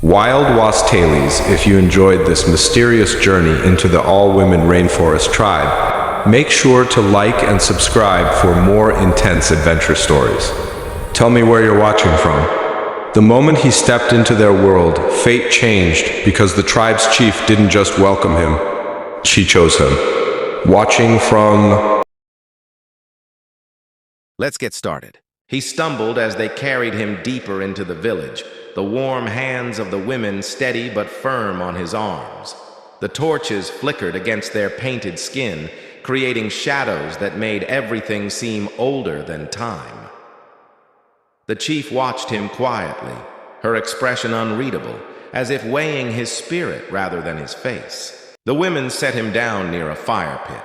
Wild Wastales, if you enjoyed this mysterious journey into the all-women Rainforest tribe, make sure to like and subscribe for more intense adventure stories. Tell me where you're watching from. The moment he stepped into their world, fate changed because the tribe's chief didn't just welcome him, she chose him. Watching from... Let's get started. He stumbled as they carried him deeper into the village, the warm hands of the women steady but firm on his arms. The torches flickered against their painted skin, creating shadows that made everything seem older than time. The chief watched him quietly, her expression unreadable, as if weighing his spirit rather than his face. The women set him down near a fire pit,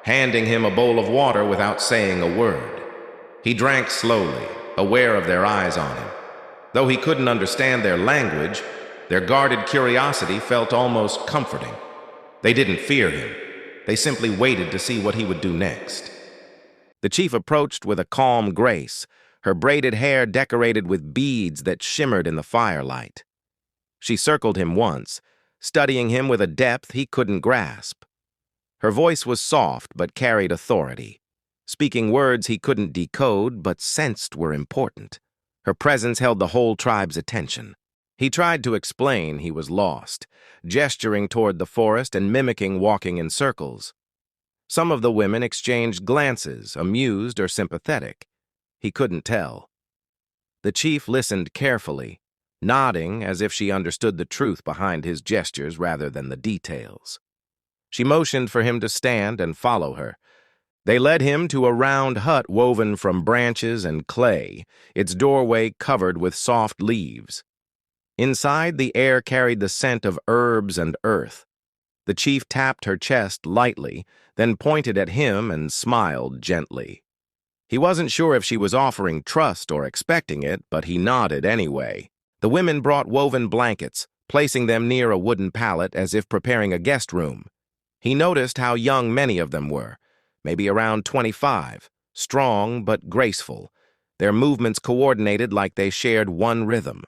handing him a bowl of water without saying a word. He drank slowly, aware of their eyes on him. Though he couldn't understand their language, their guarded curiosity felt almost comforting. They didn't fear him. They simply waited to see what he would do next. The chief approached with a calm grace, her braided hair decorated with beads that shimmered in the firelight. She circled him once, studying him with a depth he couldn't grasp. Her voice was soft but carried authority, speaking words he couldn't decode but sensed were important. Her presence held the whole tribe's attention. He tried to explain he was lost, gesturing toward the forest and mimicking walking in circles. Some of the women exchanged glances, amused or sympathetic. He couldn't tell. The chief listened carefully, nodding as if she understood the truth behind his gestures rather than the details. She motioned for him to stand and follow her. They led him to a round hut woven from branches and clay, its doorway covered with soft leaves. Inside, the air carried the scent of herbs and earth. The chief tapped her chest lightly, then pointed at him and smiled gently. He wasn't sure if she was offering trust or expecting it, but he nodded anyway. The women brought woven blankets, placing them near a wooden pallet as if preparing a guest room. He noticed how young many of them were, maybe around 25, strong but graceful, their movements coordinated like they shared one rhythm.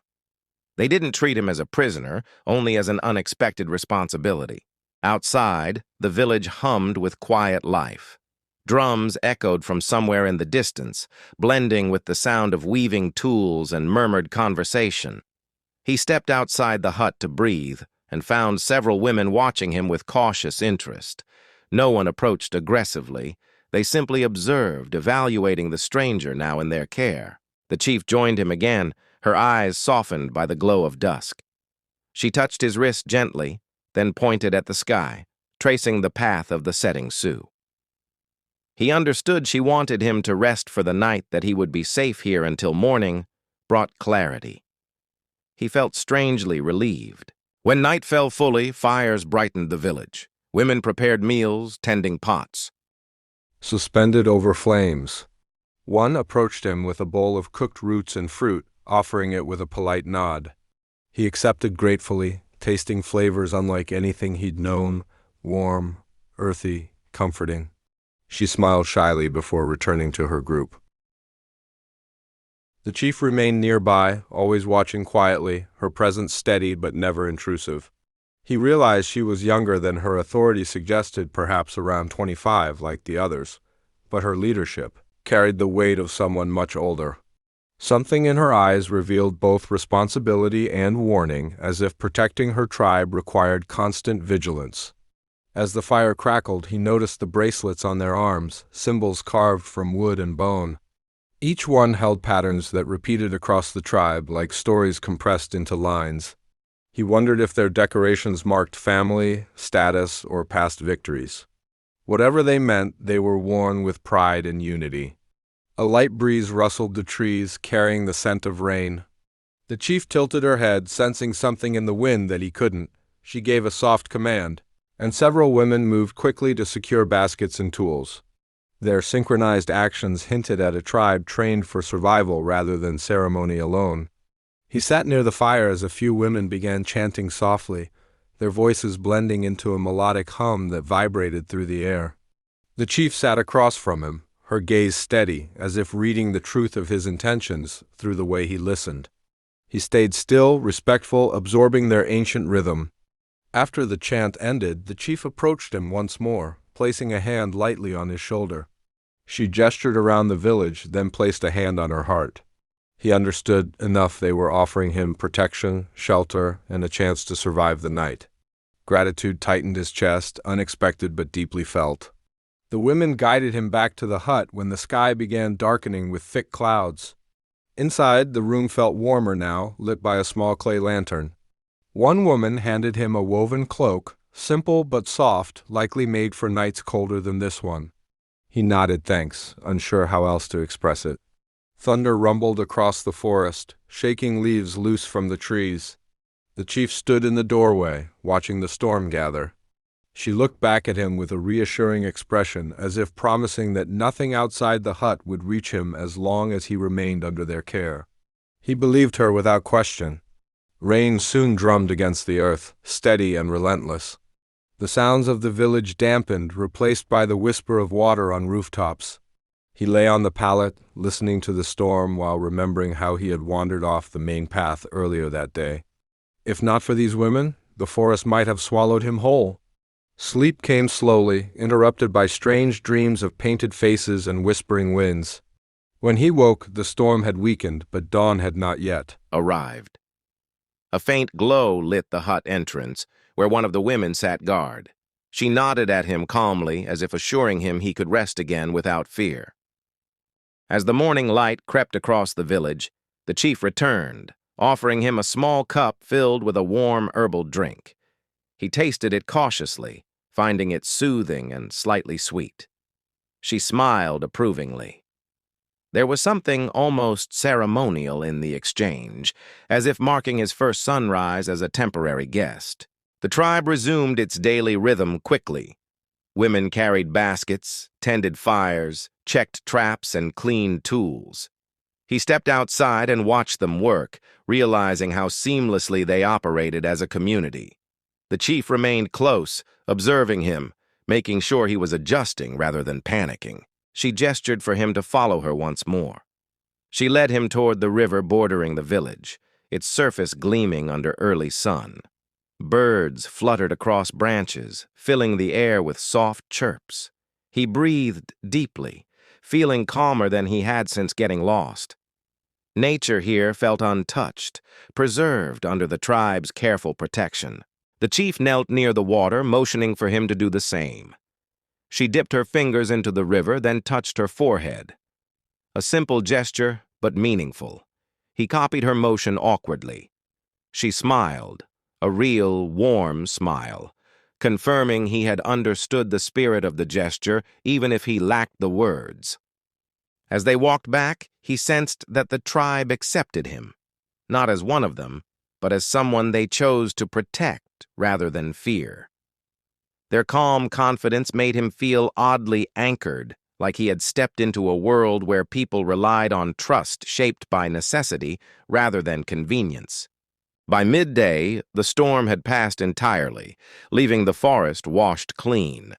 They didn't treat him as a prisoner, only as an unexpected responsibility. Outside, the village hummed with quiet life. Drums echoed from somewhere in the distance, blending with the sound of weaving tools and murmured conversation. He stepped outside the hut to breathe and found several women watching him with cautious interest. No one approached aggressively. They simply observed, evaluating the stranger now in their care. The chief joined him again, her eyes softened by the glow of dusk. She touched his wrist gently, then pointed at the sky, tracing the path of the setting Sioux. He understood she wanted him to rest for the night, that he would be safe here until morning, brought clarity. He felt strangely relieved. When night fell fully, fires brightened the village. Women prepared meals, tending pots. Suspended over flames. One approached him with a bowl of cooked roots and fruit, offering it with a polite nod. He accepted gratefully, tasting flavors unlike anything he'd known, warm, earthy, comforting. She smiled shyly before returning to her group. The chief remained nearby, always watching quietly, her presence steady but never intrusive. He realized she was younger than her authority suggested, perhaps around 25 like the others, but her leadership carried the weight of someone much older. Something in her eyes revealed both responsibility and warning, as if protecting her tribe required constant vigilance. As the fire crackled, he noticed the bracelets on their arms, symbols carved from wood and bone. Each one held patterns that repeated across the tribe like stories compressed into lines. He wondered if their decorations marked family, status, or past victories. Whatever they meant, they were worn with pride and unity. A light breeze rustled the trees, carrying the scent of rain. The chief tilted her head, sensing something in the wind that he couldn't. She gave a soft command, and several women moved quickly to secure baskets and tools. Their synchronized actions hinted at a tribe trained for survival rather than ceremony alone. He sat near the fire as a few women began chanting softly, their voices blending into a melodic hum that vibrated through the air. The chief sat across from him, her gaze steady, as if reading the truth of his intentions through the way he listened. He stayed still, respectful, absorbing their ancient rhythm. After the chant ended, the chief approached him once more, placing a hand lightly on his shoulder. She gestured around the village, then placed a hand on her heart. He understood enough they were offering him protection, shelter, and a chance to survive the night. Gratitude tightened his chest, unexpected but deeply felt. The women guided him back to the hut when the sky began darkening with thick clouds. Inside, the room felt warmer now, lit by a small clay lantern. One woman handed him a woven cloak, simple but soft, likely made for nights colder than this one. He nodded thanks, unsure how else to express it. Thunder rumbled across the forest, shaking leaves loose from the trees. The chief stood in the doorway, watching the storm gather. She looked back at him with a reassuring expression, as if promising that nothing outside the hut would reach him as long as he remained under their care. He believed her without question. Rain soon drummed against the earth, steady and relentless. The sounds of the village dampened, replaced by the whisper of water on rooftops. He lay on the pallet, listening to the storm while remembering how he had wandered off the main path earlier that day. If not for these women, the forest might have swallowed him whole. Sleep came slowly, interrupted by strange dreams of painted faces and whispering winds. When he woke, the storm had weakened, but dawn had not yet arrived. A faint glow lit the hut entrance, where one of the women sat guard. She nodded at him calmly, as if assuring him he could rest again without fear. As the morning light crept across the village, the chief returned, offering him a small cup filled with a warm herbal drink. He tasted it cautiously, finding it soothing and slightly sweet. She smiled approvingly. There was something almost ceremonial in the exchange, as if marking his first sunrise as a temporary guest. The tribe resumed its daily rhythm quickly. Women carried baskets, tended fires, checked traps, and cleaned tools. He stepped outside and watched them work, realizing how seamlessly they operated as a community. The chief remained close, observing him, making sure he was adjusting rather than panicking. She gestured for him to follow her once more. She led him toward the river bordering the village, its surface gleaming under early sun. Birds fluttered across branches, filling the air with soft chirps. He breathed deeply, feeling calmer than he had since getting lost. Nature here felt untouched, preserved under the tribe's careful protection. The chief knelt near the water, motioning for him to do the same. She dipped her fingers into the river, then touched her forehead. A simple gesture, but meaningful. He copied her motion awkwardly. She smiled, a real, warm smile, confirming he had understood the spirit of the gesture, even if he lacked the words. As they walked back, he sensed that the tribe accepted him, not as one of them, but as someone they chose to protect rather than fear. Their calm confidence made him feel oddly anchored, like he had stepped into a world where people relied on trust shaped by necessity rather than convenience. By midday, the storm had passed entirely, leaving the forest washed clean.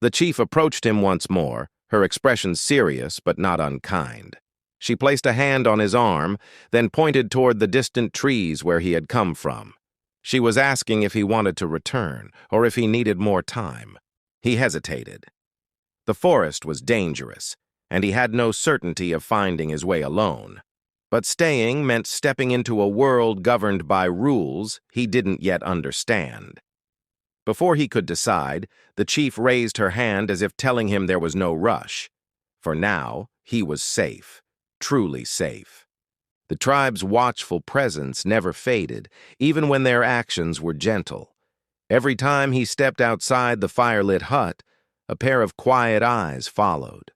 The chief approached him once more, her expression serious but not unkind. She placed a hand on his arm, then pointed toward the distant trees where he had come from. She was asking if he wanted to return, or if he needed more time. He hesitated. The forest was dangerous, and he had no certainty of finding his way alone. But staying meant stepping into a world governed by rules he didn't yet understand. Before he could decide, the chief raised her hand as if telling him there was no rush. For now, he was safe, truly safe. The tribe's watchful presence never faded, even when their actions were gentle. Every time he stepped outside the firelit hut, a pair of quiet eyes followed.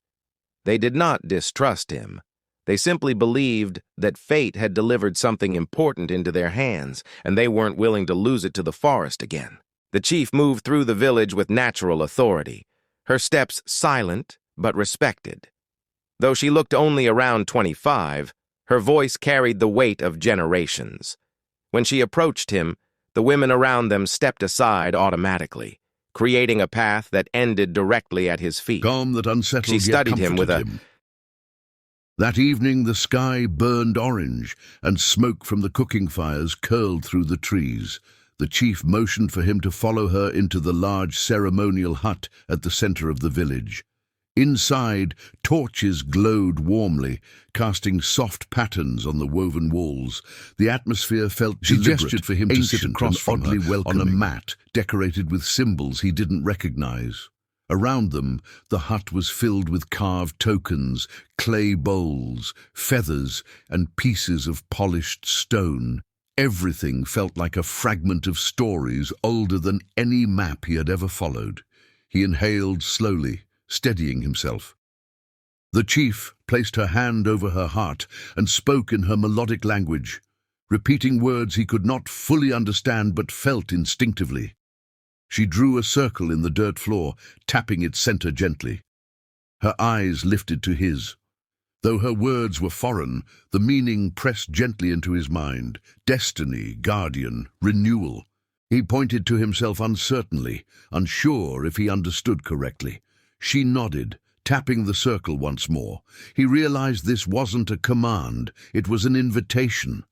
They did not distrust him. They simply believed that fate had delivered something important into their hands, and they weren't willing to lose it to the forest again. The chief moved through the village with natural authority, her steps silent but respected. Though she looked only around 25, her voice carried the weight of generations. When she approached him, the women around them stepped aside automatically, creating a path that ended directly at his feet. Calm that unsettled She yet studied him with comforted him. That evening the sky burned orange, and smoke from the cooking fires curled through the trees. The chief motioned for him to follow her into the large ceremonial hut at the center of the village. Inside, torches glowed warmly, casting soft patterns on the woven walls. The atmosphere felt deliberate, gestured for him to sit across from her on a mat decorated with symbols he didn't recognize. Around them, the hut was filled with carved tokens, clay bowls, feathers, and pieces of polished stone. Everything felt like a fragment of stories older than any map he had ever followed. He inhaled slowly, steadying himself. The chief placed her hand over her heart and spoke in her melodic language, repeating words he could not fully understand but felt instinctively. She drew a circle in the dirt floor, tapping its center gently. Her eyes lifted to his. Though her words were foreign, the meaning pressed gently into his mind. Destiny, guardian, renewal. He pointed to himself uncertainly, unsure if he understood correctly. She nodded, tapping the circle once more. He realized this wasn't a command, it was an invitation.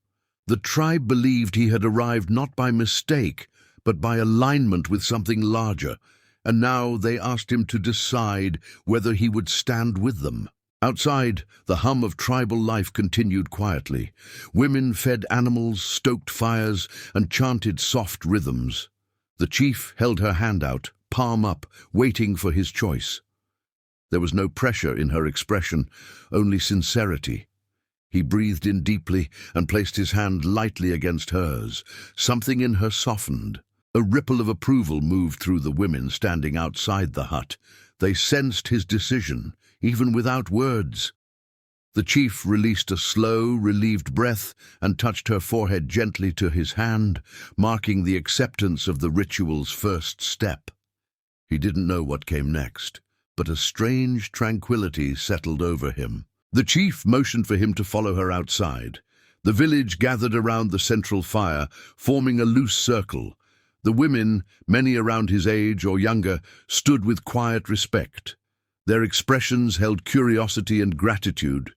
The tribe believed he had arrived not by mistake, but by alignment with something larger, and now they asked him to decide whether he would stand with them. Outside, the hum of tribal life continued quietly. Women fed animals, stoked fires, and chanted soft rhythms. The chief held her hand out, palm up, waiting for his choice. There was no pressure in her expression, only sincerity. He breathed in deeply and placed his hand lightly against hers. Something in her softened. A ripple of approval moved through the women standing outside the hut. They sensed his decision, even without words. The chief released a slow, relieved breath and touched her forehead gently to his hand, marking the acceptance of the ritual's first step. He didn't know what came next, but a strange tranquility settled over him. The chief motioned for him to follow her outside. The village gathered around the central fire, forming a loose circle. The women, many around his age or younger, stood with quiet respect. Their expressions held curiosity and gratitude.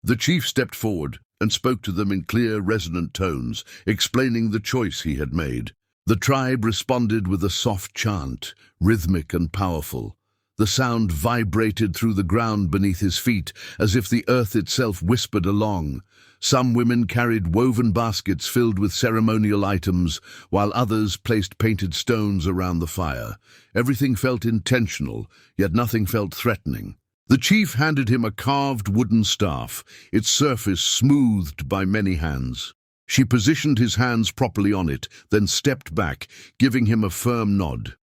The chief stepped forward and spoke to them in clear, resonant tones, explaining the choice he had made. The tribe responded with a soft chant, rhythmic and powerful. The sound vibrated through the ground beneath his feet, as if the earth itself whispered along. Some women carried woven baskets filled with ceremonial items, while others placed painted stones around the fire. Everything felt intentional, yet nothing felt threatening. The chief handed him a carved wooden staff, its surface smoothed by many hands. She positioned his hands properly on it, then stepped back, giving him a firm nod.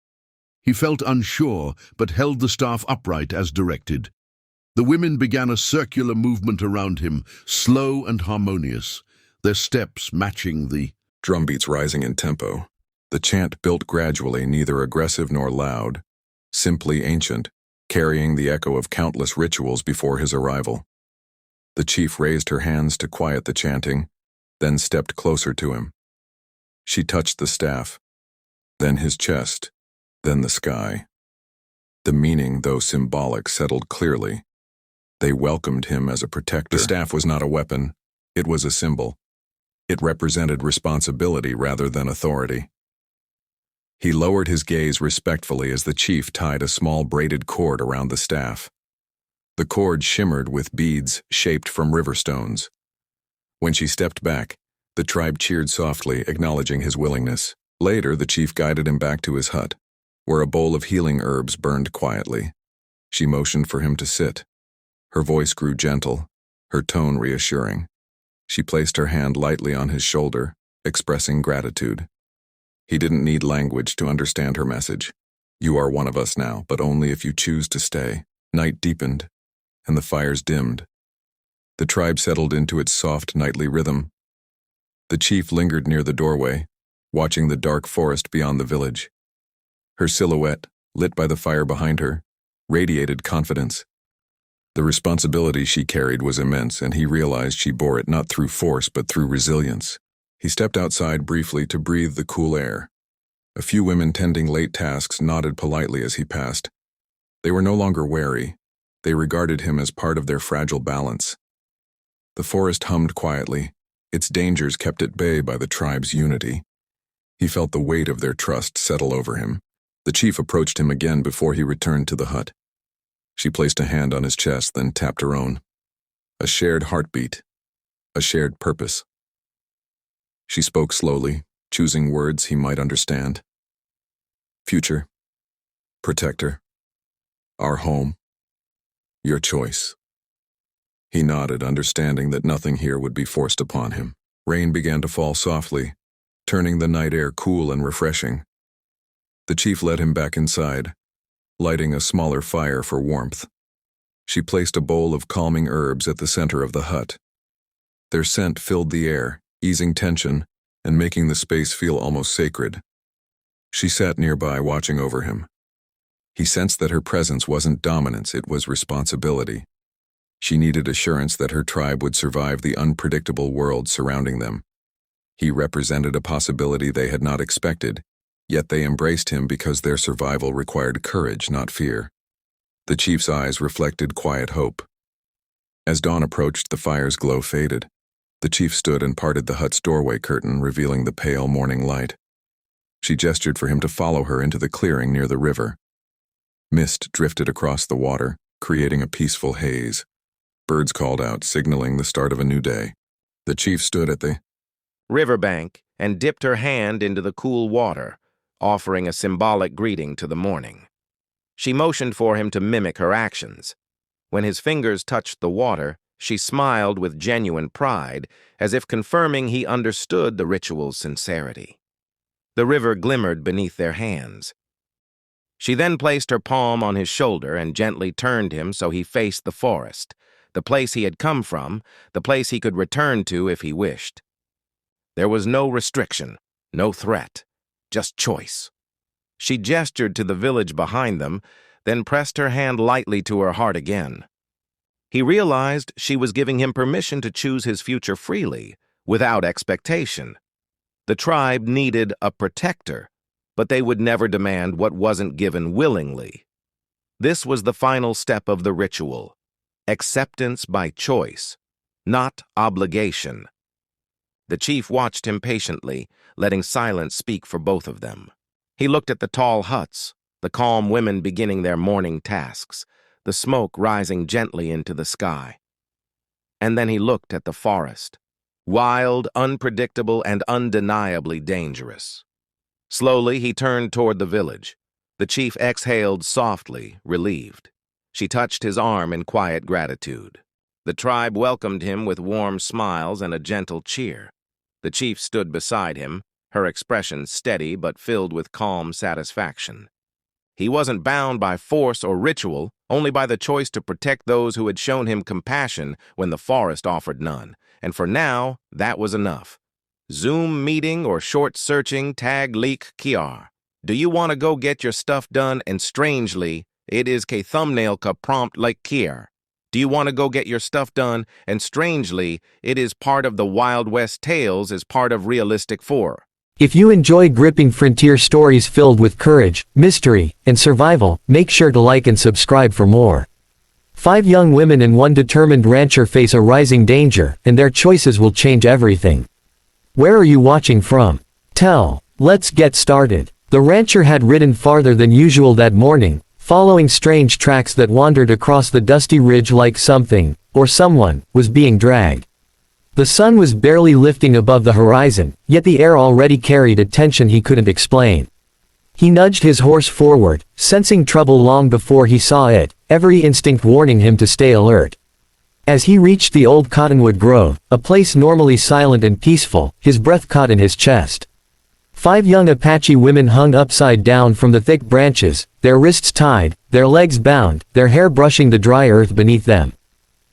He felt unsure, but held the staff upright as directed. The women began a circular movement around him, slow and harmonious, their steps matching the drumbeats rising in tempo. The chant built gradually, neither aggressive nor loud, simply ancient, carrying the echo of countless rituals before his arrival. The chief raised her hands to quiet the chanting, then stepped closer to him. She touched the staff, then his chest, then the sky. The meaning, though symbolic, settled clearly. They welcomed him as a protector. The staff was not a weapon, it was a symbol. It represented responsibility rather than authority. He lowered his gaze respectfully as the chief tied a small braided cord around the staff. The cord shimmered with beads shaped from river stones. When she stepped back, the tribe cheered softly, acknowledging his willingness. Later, the chief guided him back to his hut, where a bowl of healing herbs burned quietly. She motioned for him to sit. Her voice grew gentle, her tone reassuring. She placed her hand lightly on his shoulder, expressing gratitude. He didn't need language to understand her message. You are one of us now, but only if you choose to stay. Night deepened, and the fires dimmed. The tribe settled into its soft nightly rhythm. The chief lingered near the doorway, watching the dark forest beyond the village. Her silhouette, lit by the fire behind her, radiated confidence. The responsibility she carried was immense, and he realized she bore it not through force but through resilience. He stepped outside briefly to breathe the cool air. A few women tending late tasks nodded politely as he passed. They were no longer wary. They regarded him as part of their fragile balance. The forest hummed quietly, its dangers kept at bay by the tribe's unity. He felt the weight of their trust settle over him. The chief approached him again before he returned to the hut. She placed a hand on his chest, then tapped her own. A shared heartbeat, a shared purpose. She spoke slowly, choosing words he might understand. Future, protector, our home, your choice. He nodded, understanding that nothing here would be forced upon him. Rain began to fall softly, turning the night air cool and refreshing. The chief led him back inside, lighting a smaller fire for warmth. She placed a bowl of calming herbs at the center of the hut. Their scent filled the air, easing tension and making the space feel almost sacred. She sat nearby, watching over him. He sensed that her presence wasn't dominance, it was responsibility. She needed assurance that her tribe would survive the unpredictable world surrounding them. He represented a possibility they had not expected, yet they embraced him because their survival required courage, not fear. The chief's eyes reflected quiet hope. As dawn approached, the fire's glow faded. The chief stood and parted the hut's doorway curtain, revealing the pale morning light. She gestured for him to follow her into the clearing near the river. Mist drifted across the water, creating a peaceful haze. Birds called out, signaling the start of a new day. The chief stood at the riverbank and dipped her hand into the cool water, offering a symbolic greeting to the morning. She motioned for him to mimic her actions. When his fingers touched the water, she smiled with genuine pride, as if confirming he understood the ritual's sincerity. The river glimmered beneath their hands. She then placed her palm on his shoulder and gently turned him so he faced the forest, the place he had come from, the place he could return to if he wished. There was no restriction, no threat, just choice. She gestured to the village behind them, then pressed her hand lightly to her heart again. He realized she was giving him permission to choose his future freely, without expectation. The tribe needed a protector, but they would never demand what wasn't given willingly. This was the final step of the ritual, acceptance by choice, not obligation. The chief watched him patiently, letting silence speak for both of them. He looked at the tall huts, the calm women beginning their morning tasks, the smoke rising gently into the sky. And then he looked at the forest, wild, unpredictable, and undeniably dangerous. Slowly, he turned toward the village. The chief exhaled softly, relieved. She touched his arm in quiet gratitude. The tribe welcomed him with warm smiles and a gentle cheer. The chief stood beside him, her expression steady but filled with calm satisfaction. He wasn't bound by force or ritual, only by the choice to protect those who had shown him compassion when the forest offered none. And for now, that was enough. Zoom meeting or short searching tag leak Kiar. Do you want to go get your stuff done? And strangely, it is ke thumbnail ka prompt like Kiar. Do you want to go get your stuff done? And strangely, it is part of the Wild West tales as part of Realistic 4. If you enjoy gripping frontier stories filled with courage, mystery, and survival, make sure to like and subscribe for more. 5 young women and one determined rancher face a rising danger, and their choices will change everything. Where are you watching from? Let's get started. The rancher had ridden farther than usual that morning, following strange tracks that wandered across the dusty ridge like something, or someone, was being dragged. The sun was barely lifting above the horizon, yet the air already carried a tension he couldn't explain. He nudged his horse forward, sensing trouble long before he saw it, every instinct warning him to stay alert. As he reached the old cottonwood grove, a place normally silent and peaceful, his breath caught in his chest. 5 young Apache women hung upside down from the thick branches, their wrists tied, their legs bound, their hair brushing the dry earth beneath them.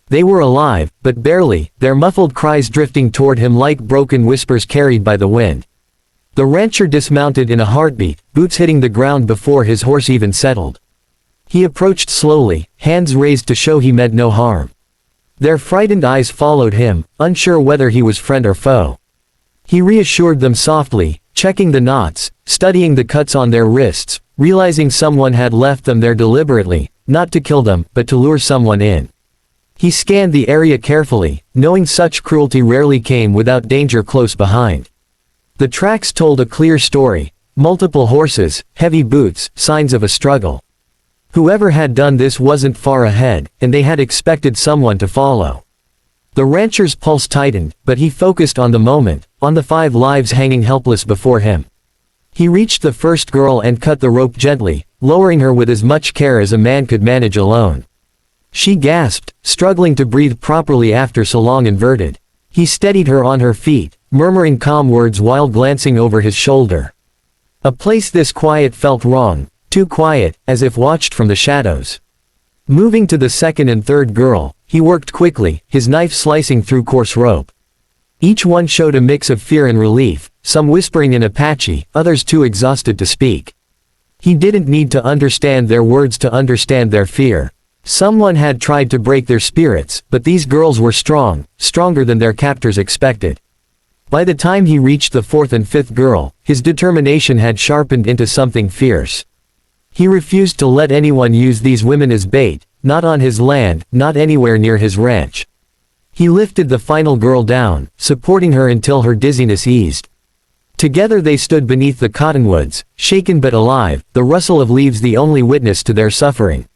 They were alive, but barely, their muffled cries drifting toward him like broken whispers carried by the wind. The rancher dismounted in a heartbeat, boots hitting the ground before his horse even settled. He approached slowly, hands raised to show he meant no harm. Their frightened eyes followed him, unsure whether he was friend or foe. He reassured them softly, checking the knots, studying the cuts on their wrists, realizing someone had left them there deliberately, not to kill them, but to lure someone in. He scanned the area carefully, knowing such cruelty rarely came without danger close behind. The tracks told a clear story: multiple horses, heavy boots, signs of a struggle. Whoever had done this wasn't far ahead, and they had expected someone to follow. The rancher's pulse tightened, but he focused on the moment, on the 5 lives hanging helpless before him. He reached the first girl and cut the rope gently, lowering her with as much care as a man could manage alone. She gasped, struggling to breathe properly after so long inverted. He steadied her on her feet, murmuring calm words while glancing over his shoulder. A place this quiet felt wrong, too quiet, as if watched from the shadows. Moving to the second and third girl, he worked quickly, his knife slicing through coarse rope. Each one showed a mix of fear and relief, some whispering in Apache, others too exhausted to speak. He didn't need to understand their words to understand their fear. Someone had tried to break their spirits, but these girls were strong, stronger than their captors expected. By the time he reached the fourth and fifth girl, his determination had sharpened into something fierce. He refused to let anyone use these women as bait, not on his land, not anywhere near his ranch. He lifted the final girl down, supporting her until her dizziness eased. Together they stood beneath the cottonwoods, shaken but alive, the rustle of leaves the only witness to their suffering.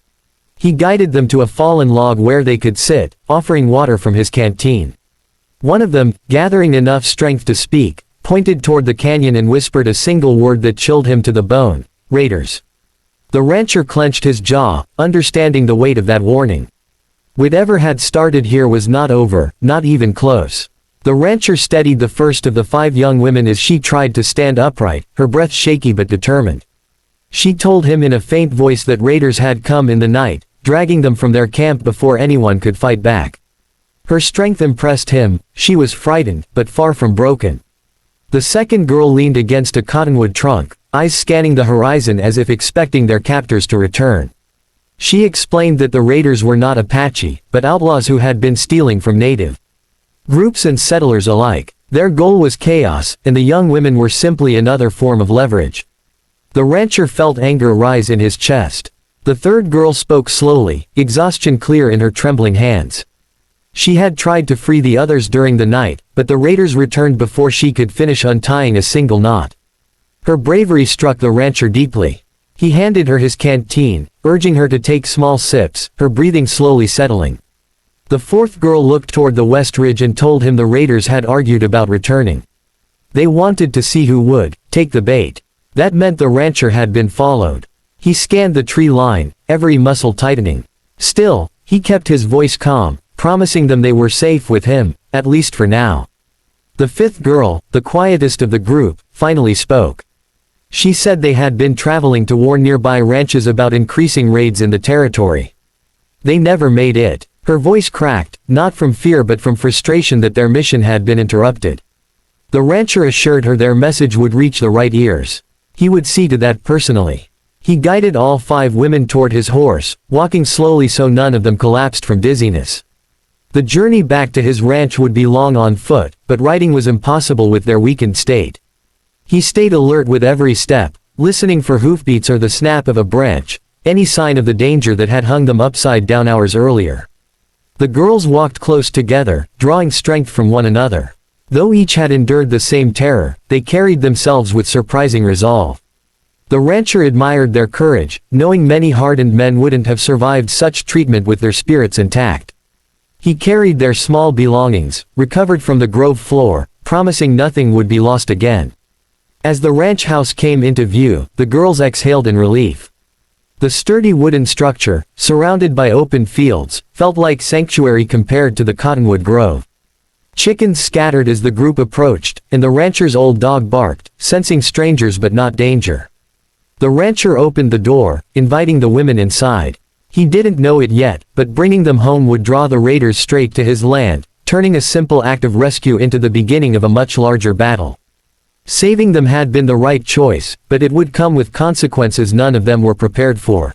He guided them to a fallen log where they could sit, offering water from his canteen. One of them, gathering enough strength to speak, pointed toward the canyon and whispered a single word that chilled him to the bone: "Raiders." The rancher clenched his jaw, understanding the weight of that warning. Whatever had started here was not over, not even close. The rancher steadied the first of the 5 young women as she tried to stand upright, her breath shaky but determined. She told him in a faint voice that raiders had come in the night, dragging them from their camp before anyone could fight back. Her strength impressed him. She was frightened, but far from broken. The second girl leaned against a cottonwood trunk, eyes scanning the horizon as if expecting their captors to return. She explained that the raiders were not Apache, but outlaws who had been stealing from native groups and settlers alike. Their goal was chaos, and the young women were simply another form of leverage. The rancher felt anger rise in his chest. The third girl spoke slowly, exhaustion clear in her trembling hands. She had tried to free the others during the night, but the raiders returned before she could finish untying a single knot. Her bravery struck the rancher deeply. He handed her his canteen, urging her to take small sips, her breathing slowly settling. The fourth girl looked toward the west ridge and told him the raiders had argued about returning. They wanted to see who would take the bait. That meant the rancher had been followed. He scanned the tree line, every muscle tightening. Still, he kept his voice calm, promising them they were safe with him, at least for now. The fifth girl, the quietest of the group, finally spoke. She said they had been traveling to warn nearby ranches about increasing raids in the territory. They never made it. Her voice cracked, not from fear but from frustration that their mission had been interrupted. The rancher assured her their message would reach the right ears. He would see to that personally. He guided all 5 women toward his horse, walking slowly so none of them collapsed from dizziness. The journey back to his ranch would be long on foot, but riding was impossible with their weakened state. He stayed alert with every step, listening for hoofbeats or the snap of a branch, any sign of the danger that had hung them upside down hours earlier. The girls walked close together, drawing strength from one another. Though each had endured the same terror, they carried themselves with surprising resolve. The rancher admired their courage, knowing many hardened men wouldn't have survived such treatment with their spirits intact. He carried their small belongings, recovered from the grove floor, promising nothing would be lost again. As the ranch house came into view, the girls exhaled in relief. The sturdy wooden structure, surrounded by open fields, felt like sanctuary compared to the cottonwood grove. Chickens scattered as the group approached, and the rancher's old dog barked, sensing strangers but not danger. The rancher opened the door, inviting the women inside. He didn't know it yet, but bringing them home would draw the raiders straight to his land, turning a simple act of rescue into the beginning of a much larger battle. Saving them had been the right choice, but it would come with consequences none of them were prepared for.